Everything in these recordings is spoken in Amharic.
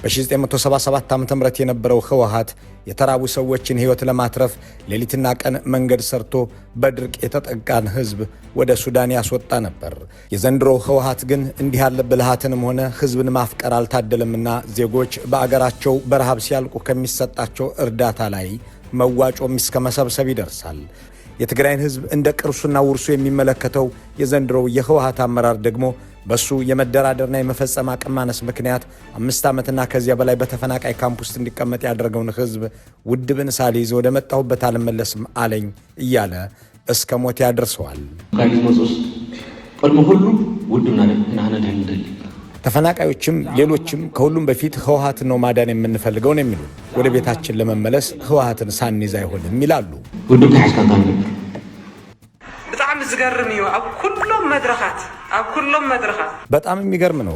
በ1977 ዓ.ም የነበረው ህወሓት የተራቡ ሰዎችን ህይወት ለማትረፍ ሌሊትና ቀን መንገድ ሰርቶ በድርቅ የተጠቃን ህዝብ ወደ ሱዳን ያስወጣ ነበር። የዘንድሮው ህወሓት ግን እንዲህ ያለ ብልሃትንም ሆነ ህዝብን ማፍቀር አልታደለምና ዜጎች በአገራቸው በረሃብ ሲያልቁ ከሚሰጣቸው እርዳታ ላይ መዋጮም እስከ መሰብሰብ ይደርሳል። የትግራይን ህዝብ እንደ ቅርሱና ውርሱ የሚመለከተው የዘንድሮው የህወሓት አመራር ደግሞ በሱ የመደራደርና የመፈጸም አቅም ማነስ ምክንያት 5 ዓመትና ከዚያ በላይ በተፈናቃይ ካምፕ ውስጥ እንዲቀመጥ ያደረገውን ህዝብ ውድብን ሳልይዝ ወደ መጣሁበት አልመለስም አለኝ እያለ እስከ ሞት ያደርሰዋል። ተፈናቃዮችም ሌሎችም ከሁሉም በፊት ህወሓትን ነው ማዳን የምንፈልገው ነው የሚሉ ወደ ቤታችን ለመመለስ ህወሓትን ሳንይዝ አይሆንም ይላሉ። በጣም የሚገርም ነው።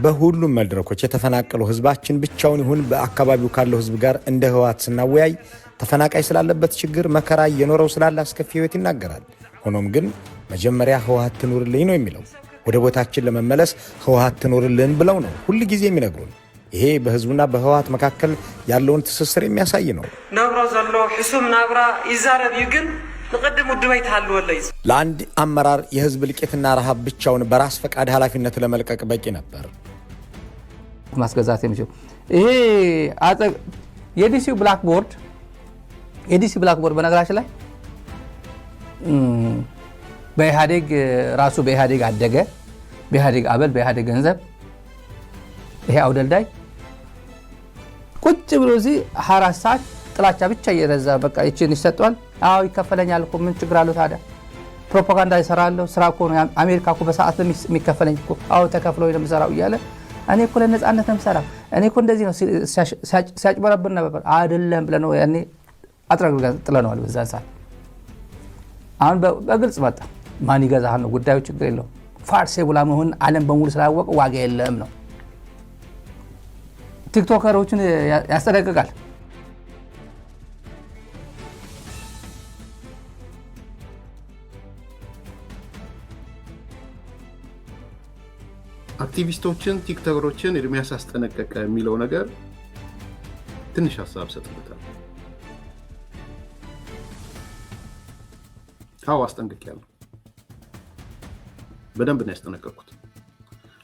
በሁሉም መድረኮች የተፈናቀለው ህዝባችን ብቻውን ይሁን በአካባቢው ካለው ህዝብ ጋር እንደ ህወሓት ስናወያይ ተፈናቃይ ስላለበት ችግር መከራ እየኖረው ስላለ አስከፊ ህይወት ይናገራል። ሆኖም ግን መጀመሪያ ህወሓት ትኑርልኝ ነው የሚለው። ወደ ቦታችን ለመመለስ ህወሓት ትኑርልን ብለው ነው ሁሉ ጊዜ የሚነግሩን። ይሄ በህዝቡና በህወሓት መካከል ያለውን ትስስር የሚያሳይ ነው። ነብሮ ዘሎ ሕሱም ናብራ ይዛረብ ይግን ለቀደም ወድባይ ታልወለይ ለአንድ አመራር የህዝብ ልቄትና ረሃብ ብቻውን በራስ ፈቃድ ኃላፊነት ለመልቀቅ በቂ ነበር። ማስገዛት የሚችል ይሄ የዲሲ ብላክቦርድ በነገራችን ላይ በኢህአዴግ ራሱ በኢህአዴግ አደገ፣ በኢህአዴግ አበል፣ በኢህአዴግ ገንዘብ ይሄ አውደልዳይ ቁጭ ብሎ እዚህ 24 ሰዓት ጥላቻ ብቻ እየረዛ በቃ ይችን ይሰጧል። አዎ ይከፈለኛል እኮ ምን ችግር አለው ታዲያ? ፕሮፓጋንዳ ይሰራለሁ፣ ስራ እኮ ነው። አሜሪካ እኮ በሰዓት የሚከፈለኝ እኮ አዎ ተከፍሎኝ ነው የምሰራው እያለ እኔ እኮ ለነጻነት ነው የምሰራው፣ እኔ እኮ እንደዚህ ነው ሲያጭበረብር ነበር አይደለም ብለህ ነው ያኔ አጥረግርገን ጥለነዋል በዛን ሰዓት። አሁን በግልጽ መጣ። ማን ይገዛሃል ነው ጉዳዩ፣ ችግር የለውም። ፋርሴ ቡላ መሆን ዓለም በሙሉ ስላወቀ ዋጋ የለም ነው። ቲክቶከሮችን ያስጠነቅቃል። አክቲቪስቶችን ቲክቶከሮችን እድሜያስ አስጠነቀቀ የሚለው ነገር ትንሽ ሀሳብ ሰጥቶታል። ታው አስጠንቅቄያለሁ። በደንብ ነው ያስጠነቀቅኩት።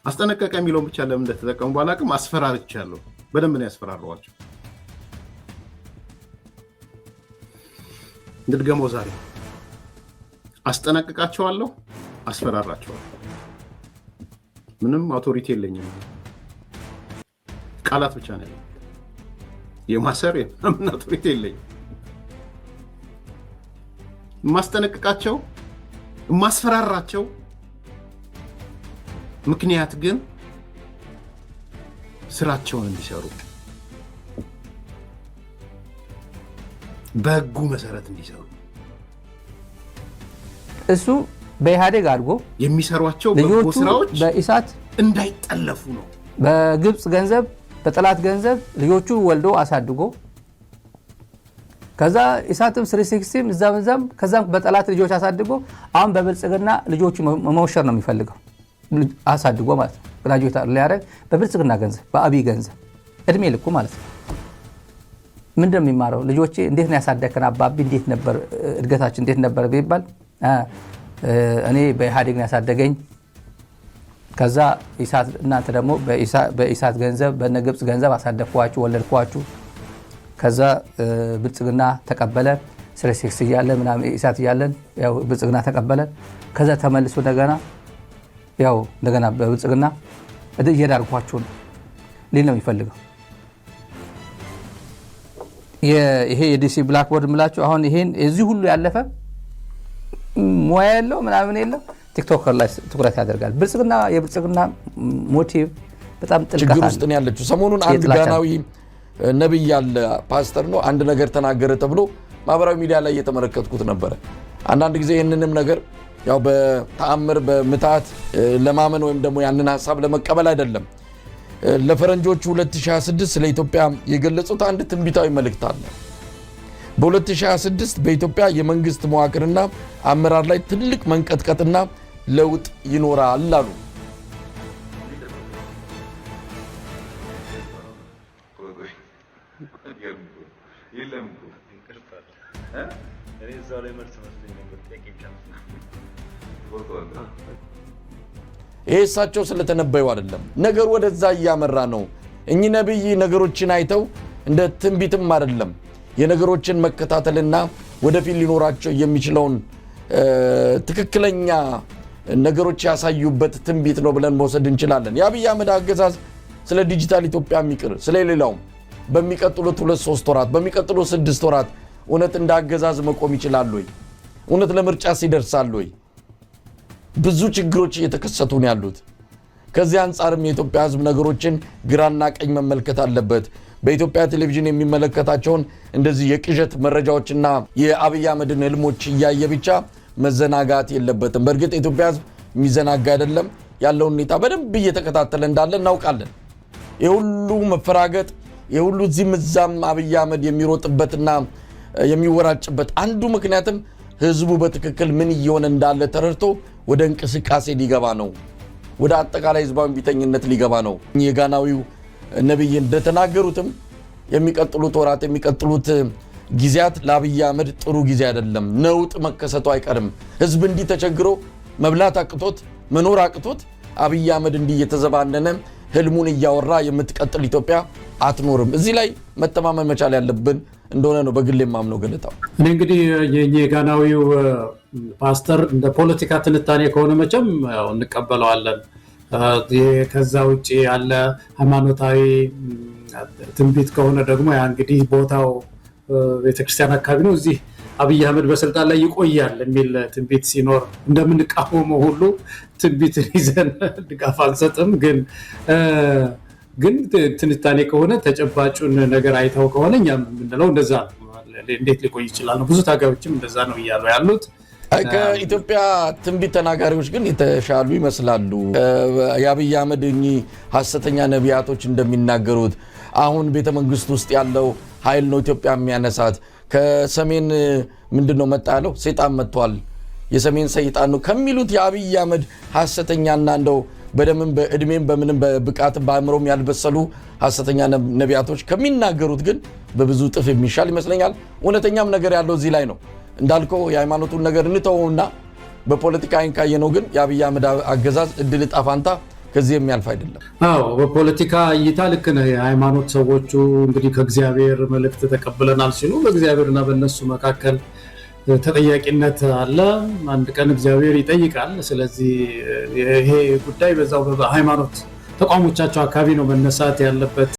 አስጠነቀቀ የሚለውን ብቻ ለምን እንደተጠቀሙ ባላቅም አስፈራርቻለሁ። በደንብ ነው ያስፈራሯቸው። እንድትገመው ዛሬ አስጠነቅቃቸዋለሁ፣ አስፈራራቸዋለሁ። ምንም አውቶሪቲ የለኝም። ቃላት ብቻ ነው የማሰር ምንም አውቶሪቲ የለኝም። ማስጠነቅቃቸው ማስፈራራቸው ምክንያት ግን ስራቸውን እንዲሰሩ በህጉ መሰረት እንዲሰሩ እሱ በኢህአዴግ አድርጎ የሚሰሯቸው በጎ ስራዎች በኢሳት እንዳይጠለፉ ነው። በግብጽ ገንዘብ በጠላት ገንዘብ ልጆቹ ወልዶ አሳድጎ ከዛ ኢሳትም 360 እዛም ከዛም በጠላት ልጆች አሳድጎ አሁን በብልጽግና ልጆቹ መሞሸር ነው የሚፈልገው አሳድጎ ማለት ነው። ግራጁዌት ሊያደርግ በብልጽግና ገንዘብ በአብይ ገንዘብ እድሜ ልኩ ማለት ነው። ምንድን ነው የሚማረው? ልጆቼ እንዴት ነው ያሳደከን አባቢ እንዴት ነበር እድገታችን እንዴት ነበር ቢባል እኔ በኢህአዴግ ነው ያሳደገኝ። ከዛ ኢሳት እናንተ ደግሞ በኢሳት ገንዘብ በነግብጽ ገንዘብ አሳደግኳችሁ ወለድኳችሁ። ከዛ ብልጽግና ተቀበለ 360 እያለ ምናምን ኢሳት እያለን ያው ብልጽግና ተቀበለ። ከዛ ተመልሶ እንደገና በብልጽግና እየዳርኳችሁ ነው ሊል ነው የሚፈልገው። ይሄ የዲሲ ብላክቦርድ ምላችሁ አሁን ይሄን እዚህ ሁሉ ያለፈ ሙያ ያለው ምናምን የለም ቲክቶከር ላይ ትኩረት ያደርጋል። የብልጽግና ሞቲቭ በጣም ጥልቀት ችግር ውስጥ ነው ያለችው። ሰሞኑን አንድ ጋናዊ ነብይ ያለ ፓስተር ነው አንድ ነገር ተናገረ ተብሎ ማህበራዊ ሚዲያ ላይ እየተመለከትኩት ነበር። አንዳንድ ጊዜ ይሄንንም ነገር ያው በተአምር በምታት ለማመን ወይም ደግሞ ያንን ሐሳብ ለመቀበል አይደለም። ለፈረንጆቹ 2026 ለኢትዮጵያ የገለጹት አንድ ትንቢታዊ መልእክት አለ። በ2026 በኢትዮጵያ የመንግስት መዋቅርና አመራር ላይ ትልቅ መንቀጥቀጥና ለውጥ ይኖራል አሉ። የለም እኮ እኔ እዛው ላይ መልስ መስሎኝ ነበር። ይሄ እሳቸው ስለተነበዩ አይደለም፣ ነገሩ ወደዛ እያመራ ነው። እኚህ ነብይ ነገሮችን አይተው እንደ ትንቢትም አይደለም የነገሮችን መከታተልና ወደፊት ሊኖራቸው የሚችለውን ትክክለኛ ነገሮች ያሳዩበት ትንቢት ነው ብለን መውሰድ እንችላለን። የአብይ አህመድ አገዛዝ ስለ ዲጂታል ኢትዮጵያ የሚቅር ስለሌላው በሚቀጥሉት 2-3 ወራት በሚቀጥሉት 6 ወራት እውነት እንዳገዛዝ መቆም ይችላል ወይ? እውነት ለምርጫ ሲደርሳል ወይ? ብዙ ችግሮች እየተከሰቱ ነው ያሉት። ከዚህ አንፃርም የኢትዮጵያ ሕዝብ ነገሮችን ግራና ቀኝ መመልከት አለበት። በኢትዮጵያ ቴሌቪዥን የሚመለከታቸውን እንደዚህ የቅዠት መረጃዎችና የአብይ አህመድን ህልሞች እያየ ብቻ መዘናጋት የለበትም። በእርግጥ የኢትዮጵያ ሕዝብ የሚዘናጋ አይደለም፣ ያለውን ሁኔታ በደንብ እየተከታተለ እንዳለ እናውቃለን። የሁሉ መፈራገጥ የሁሉ ዚምዛም አብይ አህመድ የሚሮጥበትና የሚወራጭበት አንዱ ምክንያትም ህዝቡ በትክክል ምን እየሆነ እንዳለ ተረድቶ ወደ እንቅስቃሴ ሊገባ ነው፣ ወደ አጠቃላይ ህዝባዊ ቢተኝነት ሊገባ ነው። የጋናዊው ነብይ እንደተናገሩትም የሚቀጥሉት ወራት የሚቀጥሉት ጊዜያት ለአብይ አህመድ ጥሩ ጊዜ አይደለም። ነውጥ መከሰቱ አይቀርም። ህዝብ እንዲህ ተቸግሮ መብላት አቅቶት መኖር አቅቶት አብይ አህመድ እንዲህ እየተዘባነነ ህልሙን እያወራ የምትቀጥል ኢትዮጵያ አትኖርም። እዚህ ላይ መተማመን መቻል ያለብን እንደሆነ ነው በግሌ የማምነው። ገለታው እኔ እንግዲህ የጋናዊው ፓስተር እንደ ፖለቲካ ትንታኔ ከሆነ መቼም እንቀበለዋለን። ከዛ ውጭ ያለ ሃይማኖታዊ ትንቢት ከሆነ ደግሞ ያ እንግዲህ ቦታው ቤተክርስቲያን አካባቢ ነው። እዚህ አብይ አህመድ በስልጣን ላይ ይቆያል የሚል ትንቢት ሲኖር እንደምንቃወመው ሁሉ ትንቢትን ይዘን ድጋፍ አንሰጥም። ግን ትንታኔ ከሆነ ተጨባጩን ነገር አይተው ከሆነ እኛም የምንለው እንደዛ ነው። እንዴት ሊቆይ ይችላል ነው። ብዙ ታጋዮችም እንደዛ ነው እያሉ ያሉት። ከኢትዮጵያ ትንቢት ተናጋሪዎች ግን የተሻሉ ይመስላሉ። የአብይ አህመድ ሐሰተኛ ነቢያቶች እንደሚናገሩት አሁን ቤተመንግስት ውስጥ ያለው ኃይል ነው ኢትዮጵያ የሚያነሳት። ከሰሜን ምንድነው መጣ ያለው ሰይጣን መጥቷል፣ የሰሜን ሰይጣን ነው ከሚሉት የአብይ አህመድ ሐሰተኛና እንደው በደምም በእድሜም በምንም በብቃትም በአእምሮም ያልበሰሉ ሐሰተኛ ነቢያቶች ከሚናገሩት ግን በብዙ ጥፍ የሚሻል ይመስለኛል። እውነተኛም ነገር ያለው እዚህ ላይ ነው። እንዳልከው የሃይማኖቱን ነገር እንተውና በፖለቲካ አይን ካየነው ግን የአብይ አህመድ አገዛዝ እድል ዕጣ ፈንታ ከዚህ የሚያልፍ አይደለም። አዎ በፖለቲካ እይታ ልክ ነው። የሃይማኖት ሰዎቹ እንግዲህ ከእግዚአብሔር መልእክት ተቀብለናል ሲሉ በእግዚአብሔርና በእነሱ መካከል ተጠያቂነት አለ። አንድ ቀን እግዚአብሔር ይጠይቃል። ስለዚህ ይሄ ጉዳይ በዛው በሃይማኖት ተቋሞቻቸው አካባቢ ነው መነሳት ያለበት